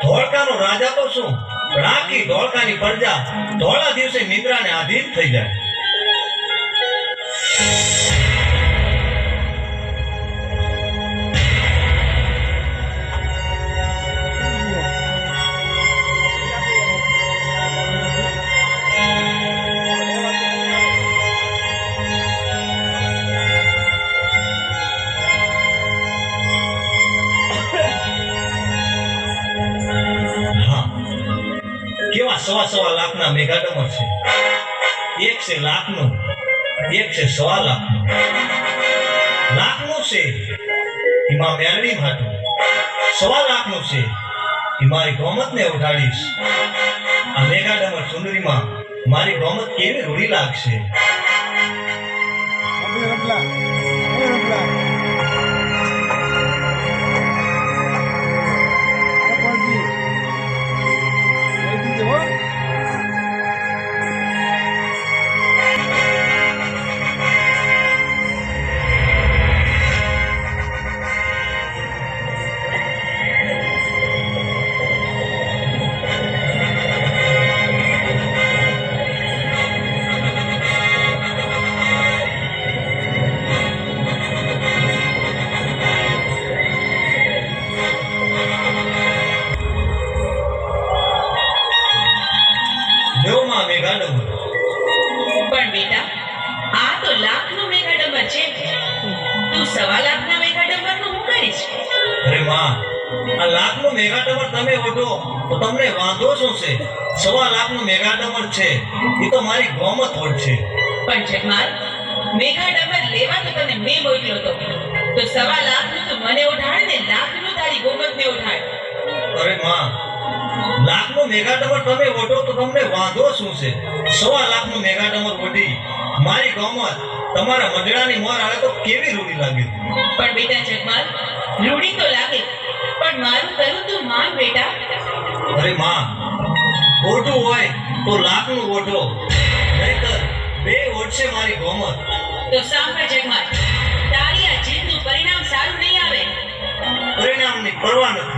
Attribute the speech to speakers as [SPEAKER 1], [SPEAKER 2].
[SPEAKER 1] ધોળકાનો રાજા તો શું, પણ આખી ધોળકાની પ્રજા ધોળા દિવસે નિદ્રાને આધીન થઈ જાય. કેવા સવા લાખના મેઘાડમર છે. એક છે લાખનું, એક છે સવા લાખનું. લાખનું છે એમાં મેળવી માટું, સવા લાખનું છે એ મારી ગોમતને ઉઠાડીશ. આ મેઘાડમર ચુંદડીમાં મારી ગોમત કેવી રૂડી લાગશે.
[SPEAKER 2] પણ બેટા, આ તો લાખનું મેઘાડમર છે. તું સવા લાખના મેઘાડમરનું શું કરીશ?
[SPEAKER 1] અરે માં, આ લાખનું મેઘાડમર તમે ઓઢો તો તમને વાંધો શું છે? સવા લાખનું મેઘાડમર છે એ તો મારી ગોમત ઓઢશે.
[SPEAKER 2] પણ જગમાલ, મેઘાડમર લેવા તો તને મેં મોકલ્યો તો સવા લાખનું તો મને ઉઠાડ ને લાખનું તારી ગોમતને ઉઠાડ.
[SPEAKER 1] અરે માં, લાખનું મેઘાડમર તમે ઓઢો તો તમને વાંધો શું છે? સવા લાખનું મેઘાડમર ઓઢી મારી ગોમત તમારા મજડાની મોર આવે તો કેવી રૂડી લાગે.
[SPEAKER 2] પણ બેટા જગમાલ, રૂડી તો લાગે, પણ મારું કરું તું માન બેટા.
[SPEAKER 1] અરે માં, ઓઢું હોય તો લાખનું ઓઢો, નહીતર બે ઓઢશે મારી ગોમત.
[SPEAKER 2] તો સાંભળ જગમાલ, તારી આ જીદનું પરિણામ સારું નહીં આવે.
[SPEAKER 1] પરિણામની પરવા નથી.